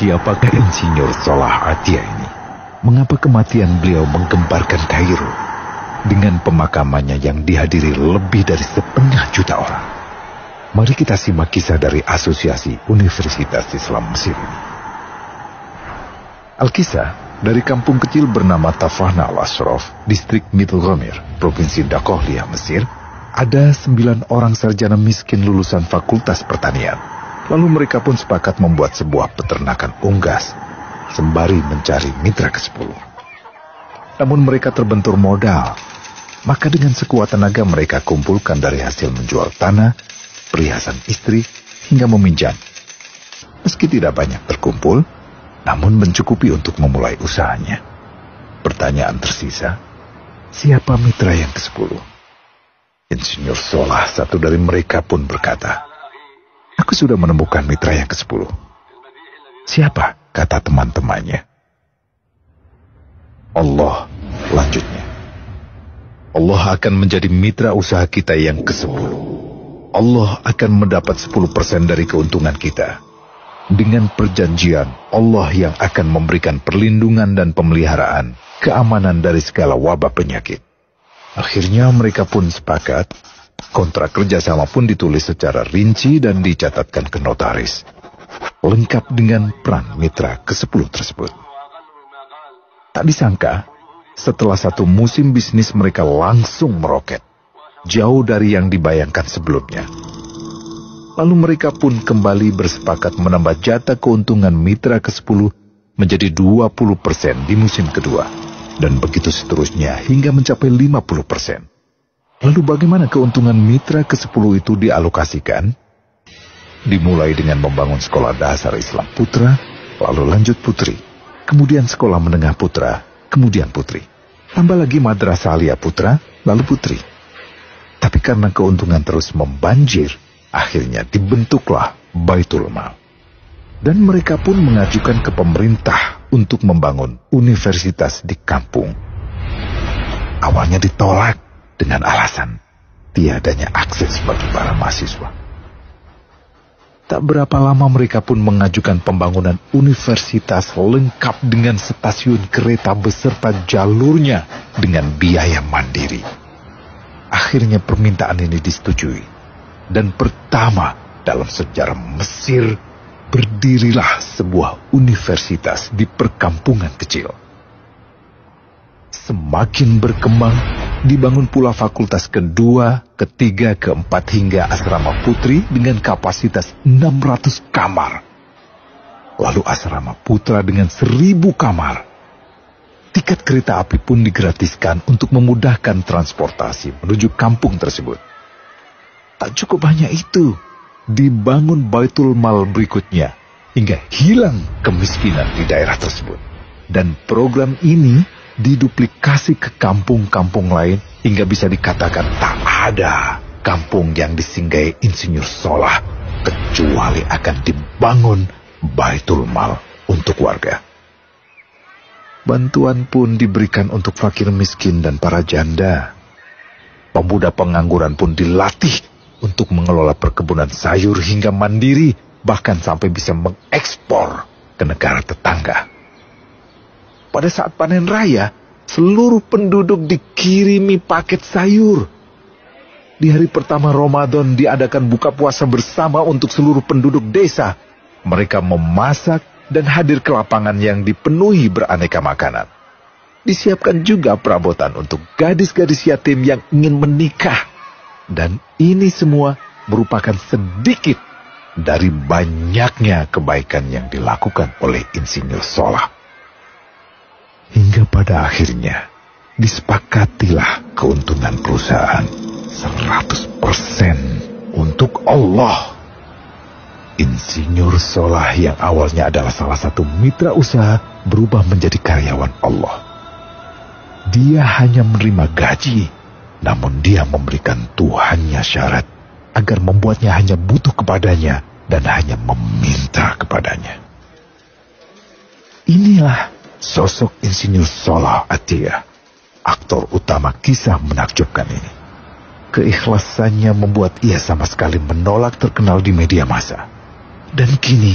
Siapakah Insinyur Salah Atia ini? Mengapa kematian beliau menggemparkan Kairo dengan pemakamannya yang dihadiri lebih dari 1,5 juta orang? Mari kita simak kisah dari Asosiasi Universitas Islam Mesir ini. Al-Kisah dari kampung kecil bernama Tafahna al-Ashraf, distrik Middle Ghamir, provinsi Dakohlia, Mesir, ada 9 orang sarjana miskin lulusan Fakultas Pertanian. Lalu mereka pun sepakat membuat sebuah peternakan unggas, sembari mencari mitra ke-10. Namun mereka terbentur modal, maka dengan sekuat tenaga mereka kumpulkan dari hasil menjual tanah, perhiasan istri, hingga meminjam. Meski tidak banyak terkumpul, namun mencukupi untuk memulai usahanya. Pertanyaan tersisa, siapa mitra yang ke-10? Insinyur Salah, satu dari mereka pun berkata, "Aku sudah menemukan mitra yang ke-10. Siapa?" kata teman-temannya. "Allah," lanjutnya. "Allah akan menjadi mitra usaha kita yang ke-10. Allah akan mendapat 10% dari keuntungan kita. Dengan perjanjian, Allah yang akan memberikan perlindungan dan pemeliharaan, keamanan dari segala wabah penyakit." Akhirnya mereka pun sepakat. Kontrak kerjasama pun ditulis secara rinci dan dicatatkan ke notaris, lengkap dengan peran mitra ke-10 tersebut. Tak disangka, setelah 1 musim bisnis mereka langsung meroket, jauh dari yang dibayangkan sebelumnya. Lalu mereka pun kembali bersepakat menambah jatah keuntungan mitra ke-10 menjadi 20% di musim kedua, dan begitu seterusnya hingga mencapai 50%. Lalu bagaimana keuntungan mitra ke-10 itu dialokasikan? Dimulai dengan membangun sekolah dasar Islam putra, lalu lanjut putri, kemudian sekolah menengah putra, kemudian putri. Tambah lagi madrasah alia putra, lalu putri. Tapi karena keuntungan terus membanjir, akhirnya dibentuklah Baitul Mal. Dan mereka pun mengajukan ke pemerintah untuk membangun universitas di kampung. Awalnya ditolak dengan alasan tiadanya akses bagi para mahasiswa. Tak berapa lama mereka pun mengajukan pembangunan universitas lengkap dengan stasiun kereta beserta jalurnya dengan biaya mandiri. Akhirnya permintaan ini disetujui, dan pertama dalam sejarah Mesir berdirilah sebuah universitas di perkampungan kecil. Semakin berkembang, dibangun pula fakultas kedua, ketiga, keempat hingga asrama putri dengan kapasitas 600 kamar. Lalu asrama putra dengan 1.000 kamar. Tiket kereta api pun digratiskan untuk memudahkan transportasi menuju kampung tersebut. Tak cukup hanya itu, dibangun Baitul Mal berikutnya hingga hilang kemiskinan di daerah tersebut. Dan program ini diduplikasi ke kampung-kampung lain hingga bisa dikatakan tak ada kampung yang disinggahi Insinyur Salah kecuali akan dibangun Baitul Mal untuk warga. Bantuan pun diberikan untuk fakir miskin dan para janda. Pemuda pengangguran pun dilatih untuk mengelola perkebunan sayur hingga mandiri, bahkan sampai bisa mengekspor ke negara tetangga. Pada saat panen raya, seluruh penduduk dikirimi paket sayur. Di hari pertama Ramadan diadakan buka puasa bersama untuk seluruh penduduk desa. Mereka memasak dan hadir ke lapangan yang dipenuhi beraneka makanan. Disiapkan juga perabotan untuk gadis-gadis yatim yang ingin menikah. Dan ini semua merupakan sedikit dari banyaknya kebaikan yang dilakukan oleh Insinyur Salah. Hingga pada akhirnya disepakatilah keuntungan perusahaan 100% untuk Allah. Insinyur Salah yang awalnya adalah salah satu mitra usaha berubah menjadi karyawan Allah. Dia hanya menerima gaji, namun dia memberikan Tuhannya syarat agar membuatnya hanya butuh kepadanya dan hanya meminta kepadanya. Inilah sosok Insinyur Salah Atia, aktor utama kisah menakjubkan ini. Keikhlasannya membuat ia sama sekali menolak terkenal di media massa. Dan kini